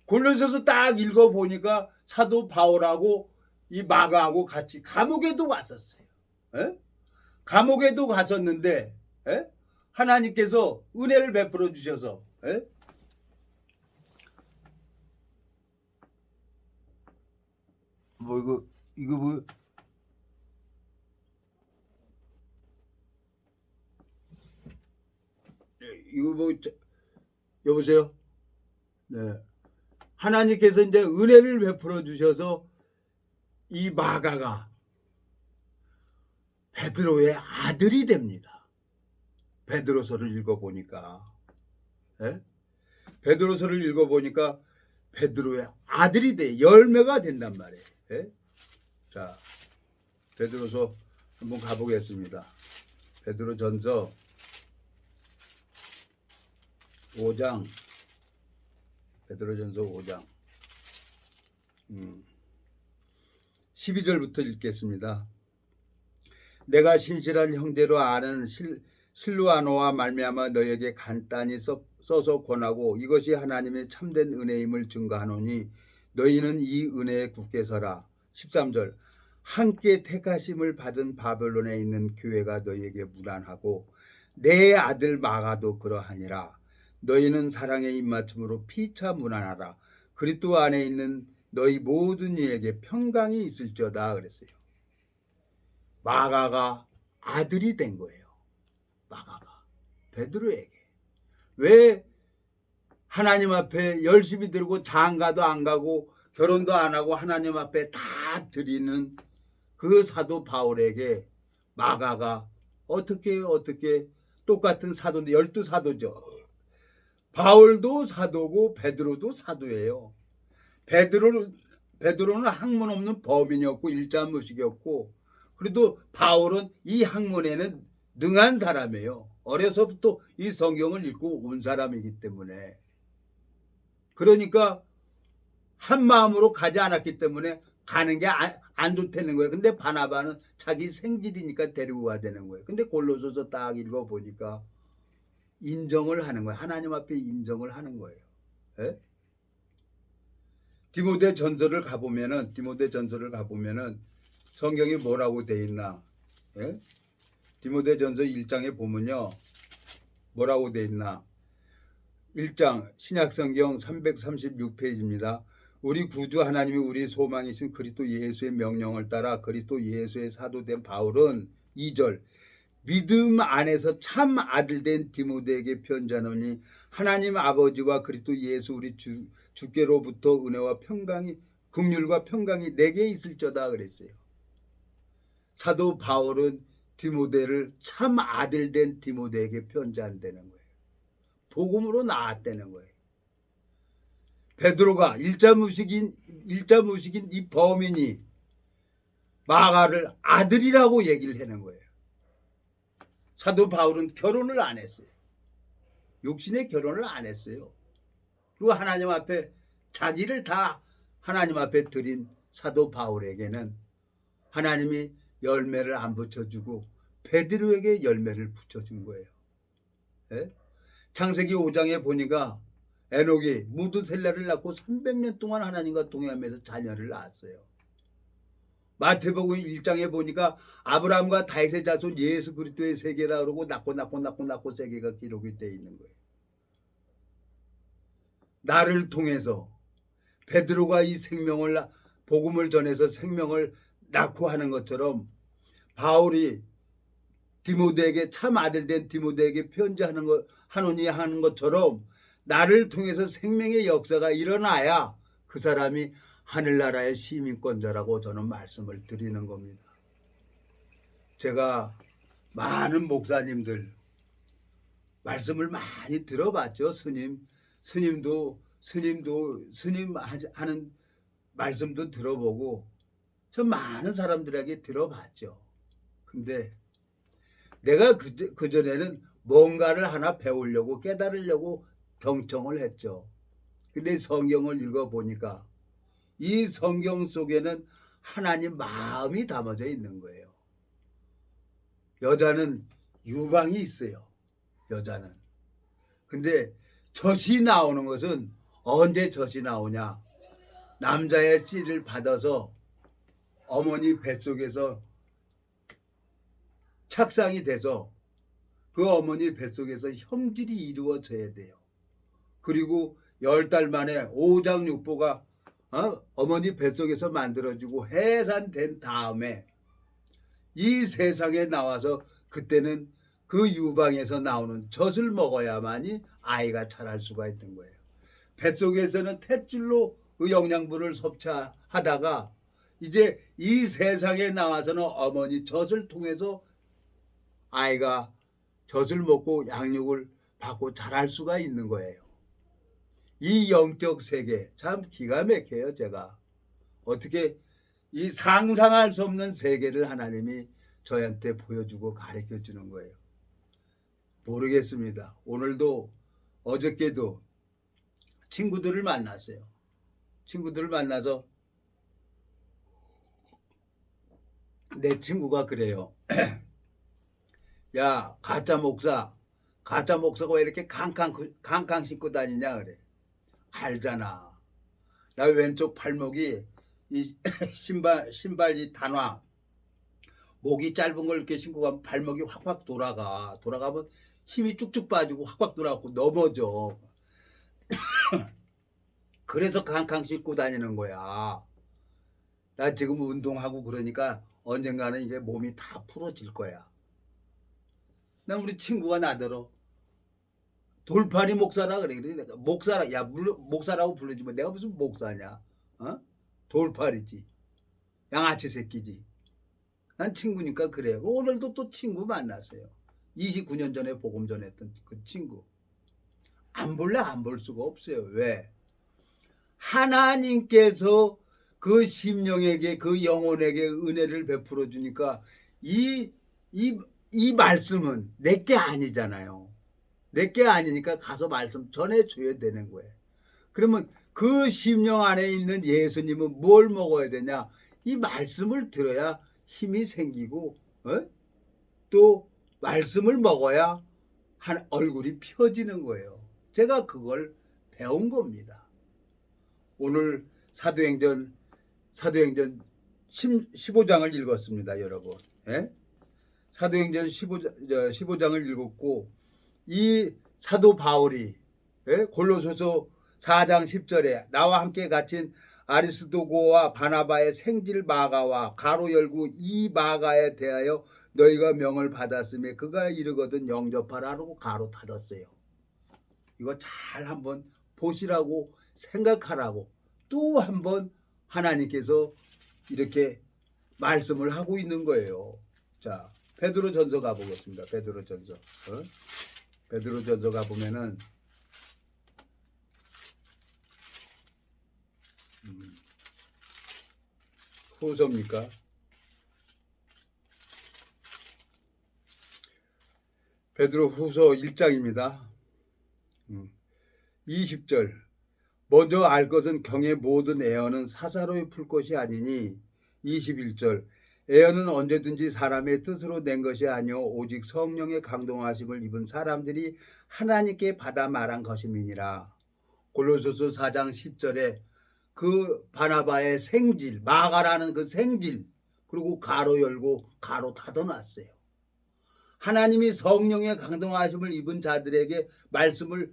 Speaker 1: 골로새서 딱 읽어보니까 사도 바울하고 이 마가하고 같이 감옥에도 갔었어요. 에? 감옥에도 갔었는데 에? 하나님께서 은혜를 베풀어 주셔서 에? 뭐 이거 뭐 이거 뭐 여보세요? 네. 하나님께서 이제 은혜를 베풀어 주셔서 이 마가가 베드로의 아들이 됩니다. 베드로서를 읽어보니까 베드로서를 읽어보니까 베드로의 아들이 돼 열매가 된단 말이에요. 자, 베드로서 한번 가보겠습니다. 베드로전서 5장 베드로전서 5장 12절부터 읽겠습니다. 내가 신실한 형제로 아는 실루아노와 말미암아 너에게 간단히 써서 권하고 이것이 하나님의 참된 은혜임을 증거하노니 너희는 이 은혜에 굳게 서라. 13절 함께 택하심을 받은 바벨론에 있는 교회가 너희에게 무난하고 내 아들 마가도 그러하니라. 너희는 사랑의 입맞춤으로 피차 무난하라. 그리스도 안에 있는 너희 모든 이에게 평강이 있을지어다 그랬어요. 마가가 아들이 된 거예요. 마가가 베드로에게. 왜 하나님 앞에 열심히 들고 장가도 안 가고 결혼도 안 하고 하나님 앞에 다 드리는 그 사도 바울에게 마가가 어떻게 똑같은 사도인데 12사도죠. 바울도 사도고 베드로도 사도예요. 베드로는 학문 없는 범인이었고 일자무식이었고 그래도 바울은 이 학문에는 능한 사람이에요. 어려서부터 이 성경을 읽고 온 사람이기 때문에 그러니까 한 마음으로 가지 않았기 때문에 가는 게 안 좋다는 거예요. 근데 바나바는 자기 생질이니까 데리고 가야 되는 거예요. 근데 골로새서 딱 읽어보니까 인정을 하는 거예요. 하나님 앞에 인정을 하는 거예요. 예? 디모데 전서를 가보면은 성경이 뭐라고 돼 있나? 예? 디모데 전서 1장에 보면요. 뭐라고 돼 있나? 1장 신약성경 336페이지입니다. 우리 구주 하나님이 우리 소망이신 그리스도 예수의 명령을 따라 그리스도 예수의 사도된 바울은 2절 믿음 안에서 참 아들된 디모데에게 편지하노니 하나님 아버지와 그리스도 예수 우리 주께로부터 은혜와 평강이 긍휼과 평강이 내게 있을저다 그랬어요. 사도 바울은 디모데를 참 아들된 디모데에게 편지한다는 거예요. 복음으로 나왔다는 거예요. 베드로가 일자무식인 이 범인이 마가를 아들이라고 얘기를 하는 거예요. 사도 바울은 결혼을 안 했어요. 육신의 결혼을 안 했어요. 그리고 하나님 앞에 자기를 다 하나님 앞에 드린 사도 바울에게는 하나님이 열매를 안 붙여주고 베드로에게 열매를 붙여준 거예요. 예? 창세기 5장에 보니까 에녹이 무드셀라를 낳고 300년 동안 하나님과 동행하면서 자녀를 낳았어요. 마태복음 1장에 보니까 아브라함과 다윗의 자손 예수 그리스도의 세계라 그러고 낳고 세계가 기록이 되어 있는 거예요. 나를 통해서 베드로가 이 생명을 복음을 전해서 생명을 낳고 하는 것처럼 바울이 디모데에게 참 아들된 디모데에게 편지하는 것 하노니 하는 것처럼 나를 통해서 생명의 역사가 일어나야 그 사람이 하늘나라의 시민권자라고 저는 말씀을 드리는 겁니다. 제가 많은 목사님들 말씀을 많이 들어봤죠. 스님 하는 말씀도 들어보고 참 많은 사람들에게 들어봤죠. 근데 내가 그전에는 뭔가를 하나 배우려고 깨달으려고 경청을 했죠. 근데 성경을 읽어보니까 이 성경 속에는 하나님 마음이 담아져 있는 거예요. 여자는 유방이 있어요. 여자는. 근데 젖이 나오는 것은 언제 젖이 나오냐? 남자의 씨를 받아서 어머니 뱃속에서 착상이 돼서 그 어머니 뱃속에서 형질이 이루어져야 돼요. 그리고 10달 만에 오장육부가 어머니 뱃속에서 만들어지고 해산된 다음에 이 세상에 나와서 그때는 그 유방에서 나오는 젖을 먹어야만이 아이가 자랄 수가 있는 거예요. 뱃속에서는 탯줄로 그 영양분을 섭취하다가 이제 이 세상에 나와서는 어머니 젖을 통해서 아이가 젖을 먹고 양육을 받고 자랄 수가 있는 거예요. 이 영적 세계 참 기가 막혀요. 제가 어떻게 이 상상할 수 없는 세계를 하나님이 저한테 보여주고 가르쳐 주는 거예요. 모르겠습니다. 오늘도 어저께도 친구들을 만났어요. 친구들을 만나서 내 친구가 그래요. 야, 가짜 목사가 왜 이렇게 캉캉 신고 다니냐 그래. 알잖아. 나 왼쪽 발목이 이 신발 이 단화 목이 짧은 걸 이렇게 신고 가면 발목이 확확 돌아가면 힘이 쭉쭉 빠지고 확확 돌아가고 넘어져. 그래서 캉캉 신고 다니는 거야. 나 지금 운동하고 그러니까 언젠가는 이게 몸이 다 풀어질 거야. 난 우리 친구가 나더러 돌팔이 목사라 그래. 내가 목사라, 야, 목사라고 부르지만 내가 무슨 목사냐? 돌팔이지. 양아치 새끼지. 난 친구니까 그래요. 오늘도 또 친구 만났어요. 29년 전에 복음 전했던 그 친구. 안 볼래 안 볼 수가 없어요. 왜? 하나님께서 그 심령에게 그 영혼에게 은혜를 베풀어 주니까 이 말씀은 내게 아니잖아요. 내게 아니니까 가서 말씀 전해줘야 되는 거예요. 그러면 그 심령 안에 있는 예수님은 뭘 먹어야 되냐? 이 말씀을 들어야 힘이 생기고 또 말씀을 먹어야 얼굴이 펴지는 거예요. 제가 그걸 배운 겁니다. 오늘 사도행전 15장을 읽었습니다, 여러분. 예? 사도행전 15장을 읽었고 이 사도 바울이 골로새서 4장 10절에 나와 함께 갇힌 아리스도고와 바나바의 생질 마가와 가로 열고 이 마가에 대하여 너희가 명을 받았으며 그가 이르거든 영접하라고 가로 닫았어요. 이거 잘 한번 보시라고 생각하라고 또 한번 하나님께서 이렇게 말씀을 하고 있는 거예요. 자, 베드로전서 가보겠습니다. 베드로전서. 베드로전서 가보면은 후서입니까? 베드로 후서 1장입니다. 20절 먼저 알 것은 경의 모든 애언은 사사로이 풀 것이 아니니 21절 애언은 언제든지 사람의 뜻으로 낸 것이 아니오 오직 성령의 강동하심을 입은 사람들이 하나님께 받아 말한 것임이니라. 골로새서 4장 10절에 그 바나바의 생질 마가라는 그 생질 그리고 가로 열고 가로 닫아놨어요. 하나님이 성령의 강동하심을 입은 자들에게 말씀을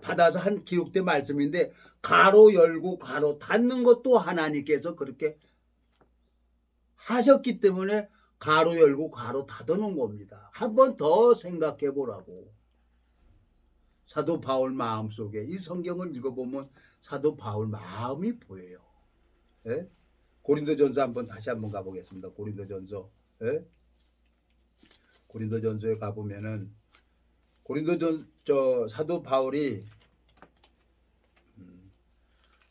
Speaker 1: 받아서 한 기록된 말씀인데 가로 열고 가로 닫는 것도 하나님께서 그렇게 하셨기 때문에 가로 열고 가로 닫아 놓은 겁니다. 한 번 더 생각해 보라고. 사도 바울 마음속에 이 성경을 읽어보면 사도 바울 마음이 보여요. 예? 고린도전서 다시 한번 가보겠습니다. 고린도전서. 예? 고린도전서에 가보면은 사도 바울이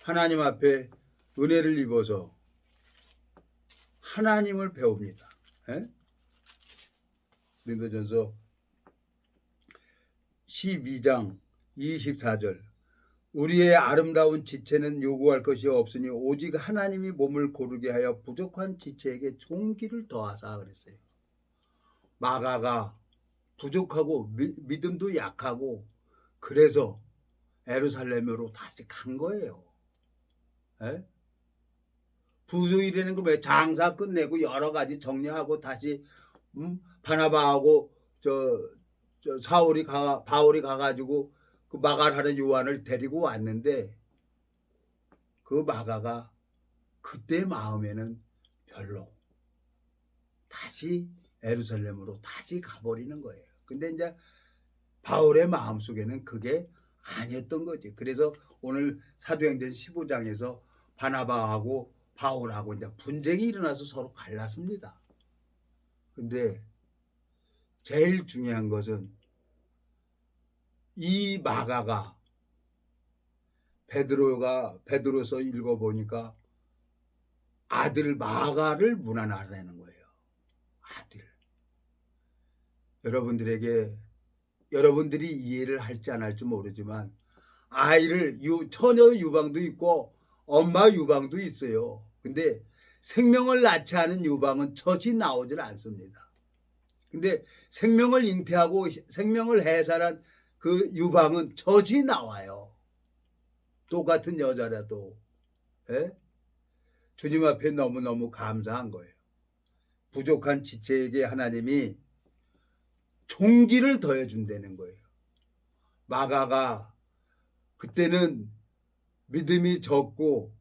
Speaker 1: 하나님 앞에 은혜를 입어서 하나님을 배웁니다. 예? 고린도전서 12장 24절 우리의 아름다운 지체는 요구할 것이 없으니 오직 하나님이 몸을 고르게 하여 부족한 지체에게 종기를 더하사 그랬어요. 마가가 부족하고 믿음도 약하고 그래서 예루살렘으로 다시 간 거예요. 에? 부족이라는 거 왜 장사 끝내고 여러 가지 정리하고 다시 바나바하고 바울이 가가지고 그 마가라는 요한을 데리고 왔는데 그 마가가 그때 마음에는 별로 다시 예루살렘으로 다시 가버리는 거예요. 근데 이제 바울의 마음속에는 그게 아니었던 거지. 그래서 오늘 사도행전 15장에서 바나바하고 바울하고 이제 분쟁이 일어나서 서로 갈랐습니다. 근데 제일 중요한 것은 이 마가가 베드로서 읽어보니까 아들 마가를 문안하라는 거예요. 아들. 여러분들이 이해를 할지 안 할지 모르지만 아이를 처녀 유방도 있고 엄마 유방도 있어요. 근데 생명을 낳지 않은 유방은 젖이 나오질 않습니다. 근데 생명을 잉태하고 생명을 해산한 그 유방은 젖이 나와요. 똑같은 여자라도. 예? 주님 앞에 너무너무 감사한 거예요. 부족한 지체에게 하나님이 종기를 더해준다는 거예요. 마가가 그때는 믿음이 적고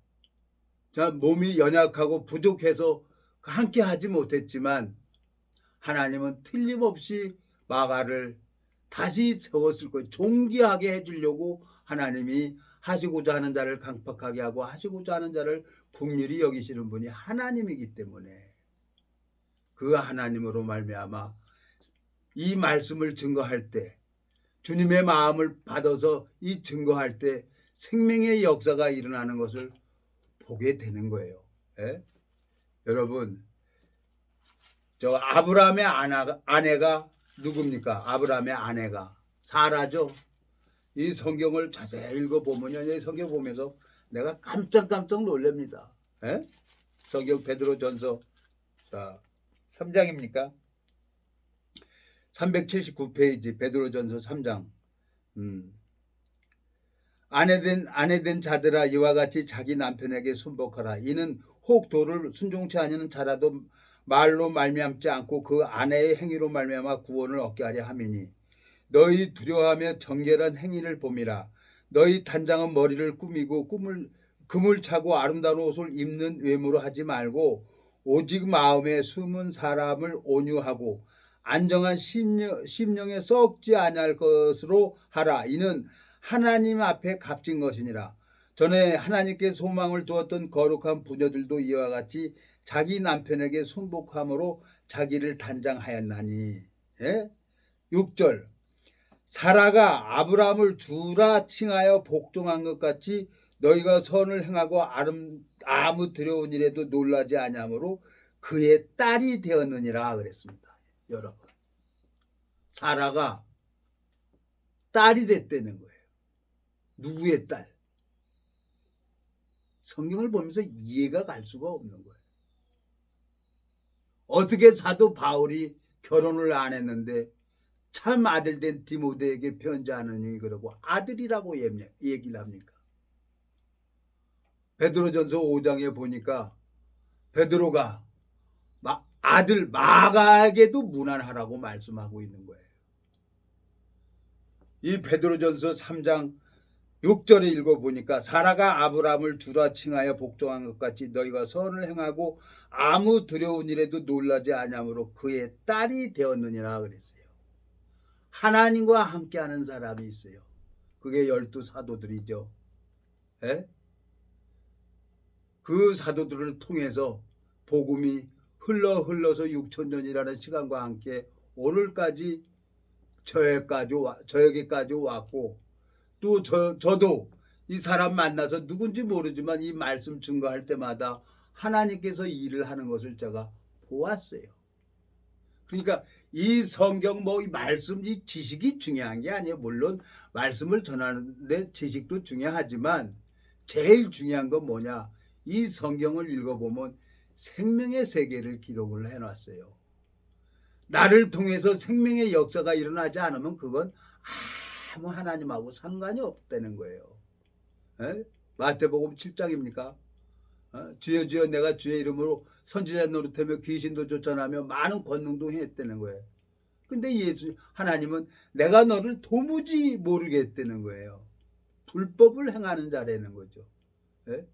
Speaker 1: 몸이 연약하고 부족해서 함께 하지 못했지만 하나님은 틀림없이 마가를 다시 세웠을 거예요. 존귀하게 해주려고 하나님이 하시고자 하는 자를 강팍하게 하고 하시고자 하는 자를 긍휼히 여기시는 분이 하나님이기 때문에 그 하나님으로 말미암아 이 말씀을 증거할 때 주님의 마음을 받아서 이 증거할 때 생명의 역사가 일어나는 것을 보게 되는 거예요. 예? 여러분 저 아브라함의 아내가 누굽니까? 아브라함의 아내가 사라죠. 이 성경을 자세히 읽어보면요. 이 성경 보면서 내가 깜짝 놀랍니다. 예? 성경 베드로전서 3장입니까? 379페이지 베드로전서 3장. 아내된 자들아 이와 같이 자기 남편에게 순복하라. 이는 혹 도를 순종치 아니하는 자라도 말로 말미암지 않고 그 아내의 행위로 말미암아 구원을 얻게 하려 함이니 너희 두려워하며 정결한 행위를 봄이라. 너희 단장은 머리를 꾸미고 금을 차고 아름다운 옷을 입는 외모로 하지 말고 오직 마음에 숨은 사람을 온유하고 안정한 심령에 썩지 아니할 것으로 하라. 이는 하나님 앞에 값진 것이니라. 전에 하나님께 소망을 두었던 거룩한 부녀들도 이와 같이 자기 남편에게 순복함으로 자기를 단장하였나니. 예? 6절 사라가 아브라함을 주라 칭하여 복종한 것 같이 너희가 선을 행하고 아무 두려운 일에도 놀라지 아니하므로 그의 딸이 되었느니라 그랬습니다. 여러분 사라가 딸이 됐다는 거예요. 누구의 딸? 성경을 보면서 이해가 갈 수가 없는 거예요. 어떻게 사도 바울이 결혼을 안 했는데 참 아들 된 디모데에게 편지하느니 그러고 아들이라고 얘기를 합니까? 베드로전서 5장에 보니까 베드로가 아들 마가에게도 문안하라고 말씀하고 있는 거예요. 이 베드로전서 3장 6절에 읽어보니까 사라가 아브라함을 주라 칭하여 복종한 것 같이 너희가 선을 행하고 아무 두려운 일에도 놀라지 아니하므로 그의 딸이 되었느니라 그랬어요. 하나님과 함께하는 사람이 있어요. 그게 12 사도들이죠. 에? 그 사도들을 통해서 복음이 흘러서 6,000년이라는 시간과 함께 오늘까지 저에게까지 왔고 또 저도 이 사람 만나서 누군지 모르지만 이 말씀 증거할 때마다 하나님께서 일을 하는 것을 제가 보았어요. 그러니까 이 성경 이 말씀 이 지식이 중요한 게 아니에요. 물론 말씀을 전하는데 지식도 중요하지만 제일 중요한 건 뭐냐? 이 성경을 읽어보면 생명의 세계를 기록을 해놨어요. 나를 통해서 생명의 역사가 일어나지 않으면 그건 아무 하나님하고 상관이 없다는 거예요. 에? 마태복음 7장입니까? 주여 주여 내가 주의 이름으로 선지자 노릇하며 귀신도 쫓아나며 많은 권능도 했다는 거예요. 근데 하나님은 내가 너를 도무지 모르겠다는 거예요. 불법을 행하는 자라는 거죠. 예?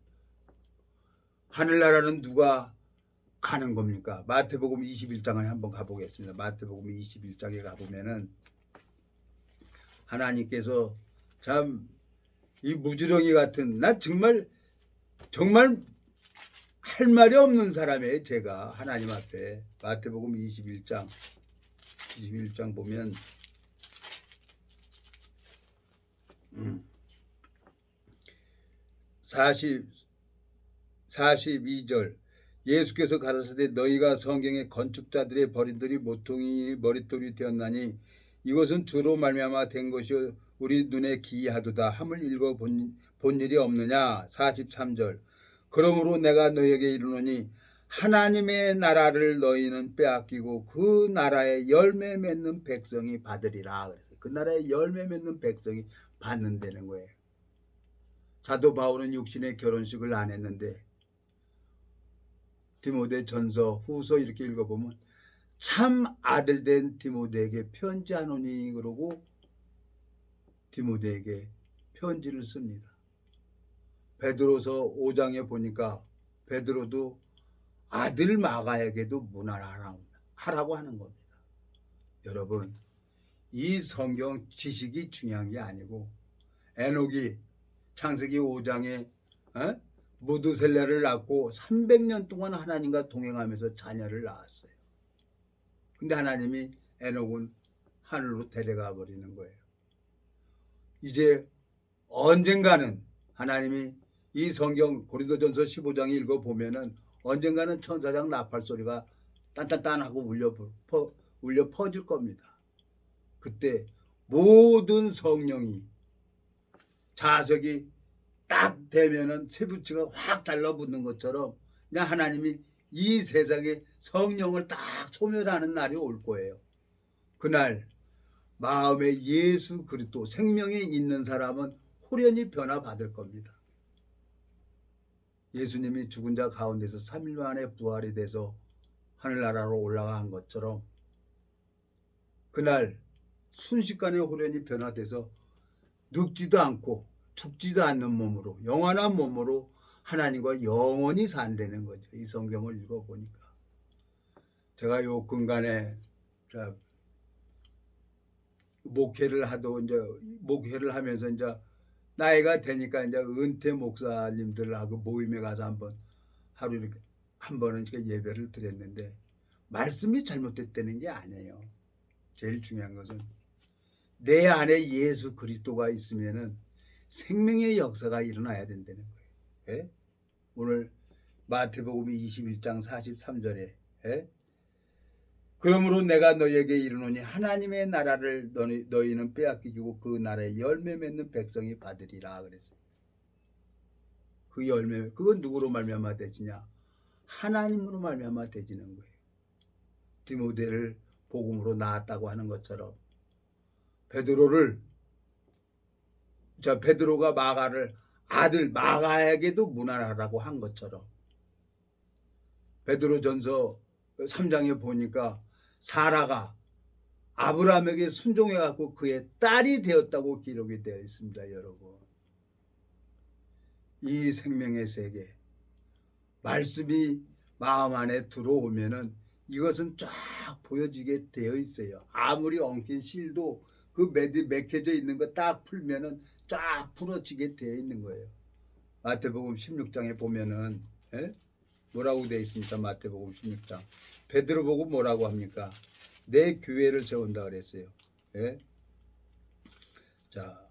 Speaker 1: 하늘나라는 누가 가는 겁니까? 마태복음 21장에 한번 가보겠습니다. 마태복음 21장에 가보면은 하나님께서 참 이 무지렁이 같은 나 정말 할 말이 없는 사람이에요. 제가 하나님 앞에 마태복음 21장 보면 42절 예수께서 가라사대 너희가 성경의 건축자들의 버림들이 모퉁이 머릿돌이 되었나니 이것은 주로 말미암아 된 것이 우리 눈에 기이하도다 함을 읽어 본 일이 없느냐. 43절 그러므로 내가 너희에게 이르노니 하나님의 나라를 너희는 빼앗기고 그 나라에 열매 맺는 백성이 받으리라. 그래서 그 나라에 열매 맺는 백성이 받는다는 거예요. 사도 바울은 육신의 결혼식을 안 했는데 디모데 전서 후서 이렇게 읽어보면 참 아들 된 디모데에게 편지하노니 그러고 디모데에게 편지를 씁니다. 베드로서 5장에 보니까 베드로도 아들 마가에게도 문안하라고 하는 겁니다. 여러분 이 성경 지식이 중요한 게 아니고 에녹이 창세기 5장에 무드셀라를 낳고 300년 동안 하나님과 동행하면서 자녀를 낳았어요. 근데 하나님이 에녹은 하늘로 데려가 버리는 거예요. 이제 언젠가는 하나님이 이 성경 고린도전서 15장 읽어보면은 언젠가는 천사장 나팔 소리가 딴딴딴하고 울려 퍼질 겁니다. 그때 모든 성령이 자석이 딱 되면은 쇠붙이가 확 달라붙는 것처럼 그냥 하나님이 이 세상에 성령을 딱 소멸하는 날이 올 거예요. 그날 마음에 예수 그리스도 생명에 있는 사람은 호련히 변화받을 겁니다. 예수님이 죽은 자 가운데서 3일 만에 부활이 돼서 하늘나라로 올라간 것처럼 그날 순식간에 호련히 변화돼서 늙지도 않고 죽지도 않는 몸으로 영원한 몸으로 하나님과 영원히 산다는 거죠. 이 성경을 읽어보니까 제가 요 근간에 목회를 하면서 이제 나이가 되니까 이제 은퇴 목사님들하고 모임에 가서 하루 이렇게 한 번은 예배를 드렸는데 말씀이 잘못됐다는 게 아니에요. 제일 중요한 것은 내 안에 예수 그리스도가 있으면은 생명의 역사가 일어나야 된다는 거예요. 예? 오늘 마태복음 21장 43절에 그러므로 내가 너희에게 이르노니 하나님의 나라를 너희는 빼앗기고 그 나라에 열매 맺는 백성이 받으리라 그랬어요. 그 열매 그건 누구로 말미암아 되지냐? 하나님으로 말미암아 되지는 거예요. 디모데를 복음으로 낳았다고 하는 것처럼 베드로가 마가를 아들 마가에게도 문안하라고 한 것처럼 베드로전서 3장에 보니까 사라가 아브라함에게 순종해갖고 그의 딸이 되었다고 기록이 되어 있습니다. 여러분 이 생명의 세계 말씀이 마음 안에 들어오면은 이것은 쫙 보여지게 되어 있어요. 아무리 엉킨 실도 그 맥혀져 있는 거 딱 풀면은 쫙 풀어지게 되어 있는 거예요. 마태복음 16장에 보면은 뭐라고 되어 있습니까? 마태복음 16장 베드로 보고 뭐라고 합니까? 내 교회를 세운다 그랬어요. 자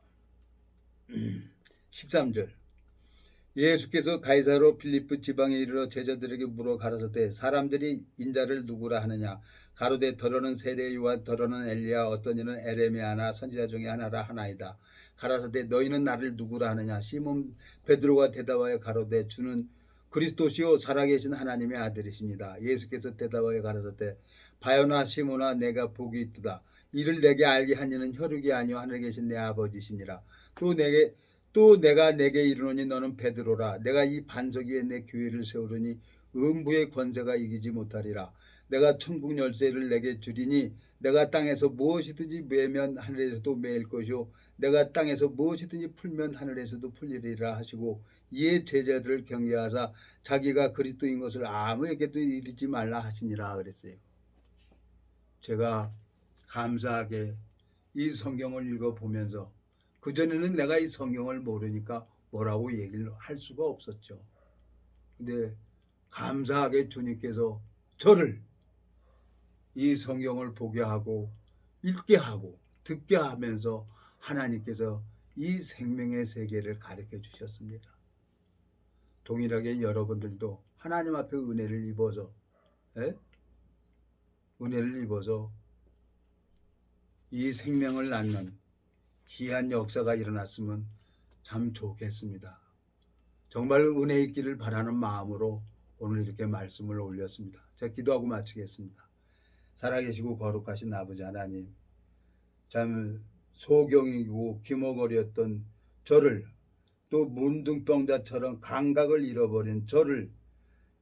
Speaker 1: 13절 예수께서 가이사로 빌립보 지방에 이르러 제자들에게 물어 가라사대 사람들이 인자를 누구라 하느냐 가로되 더러는 세례 요한 더러는 엘리야 어떤 이는 에레미야나 선지자 중에 하나라 하나이다. 가라사대 너희는 나를 누구라 하느냐 시몬 베드로가 대답하여 가로되 주는 그리스도시요 살아계신 하나님의 아들이십니다. 예수께서 대답하여 가라사대 바요나 시몬아 내가 복이 있도다. 이를 내게 알게 한 이는 혈육이 아니요 하늘에 계신 내 아버지시니라. 또 내가 내게 이르노니 너는 베드로라. 내가 이 반석 위에 내 교회를 세우르니 음부의 권세가 이기지 못하리라. 내가 천국 열쇠를 내게 주리니 내가 땅에서 무엇이든지 매면 하늘에서도 매일 것이요 내가 땅에서 무엇이든지 풀면 하늘에서도 풀리리라 하시고 이에 제자들을 경계하사 자기가 그리스도인 것을 아무에게도 이르지 말라 하시니라 그랬어요. 제가 감사하게 이 성경을 읽어보면서 그전에는 내가 이 성경을 모르니까 뭐라고 얘기를 할 수가 없었죠. 근데 감사하게 주님께서 저를 이 성경을 보게 하고 읽게 하고 듣게 하면서 하나님께서 이 생명의 세계를 가르쳐 주셨습니다. 동일하게 여러분들도 하나님 앞에 은혜를 입어서 은혜를 입어서 이 생명을 낳는 귀한 역사가 일어났으면 참 좋겠습니다. 정말 은혜 있기를 바라는 마음으로 오늘 이렇게 말씀을 올렸습니다. 제가 기도하고 마치겠습니다. 살아계시고 거룩하신 아버지 하나님, 참 소경이고 기머거리였던 저를 또 문둥병자처럼 감각을 잃어버린 저를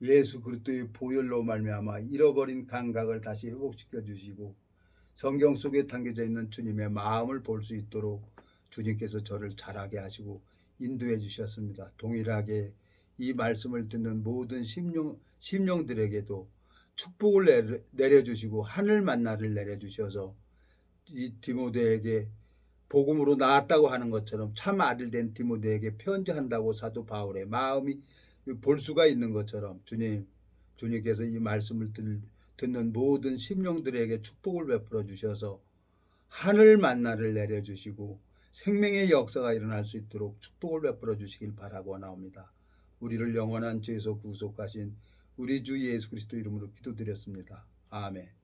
Speaker 1: 예수 그리스도의 보혈로 말미암아 잃어버린 감각을 다시 회복시켜 주시고 성경 속에 담겨져 있는 주님의 마음을 볼 수 있도록 주님께서 저를 자라게 하시고 인도해 주셨습니다. 동일하게 이 말씀을 듣는 모든 심령들에게도 축복을 내려주시고 하늘 만나를 내려주셔서 이 디모데에게 복음으로 나았다고 하는 것처럼 참 아들 된 디모데에게 편지한다고 사도 바울의 마음이 볼 수가 있는 것처럼 주님께서 이 말씀을 듣는 모든 심령들에게 축복을 베풀어 주셔서 하늘 만나를 내려주시고 생명의 역사가 일어날 수 있도록 축복을 베풀어 주시길 바라고 나옵니다. 우리를 영원한 죄에서 구속하신 우리 주 예수 그리스도 이름으로 기도드렸습니다. 아멘.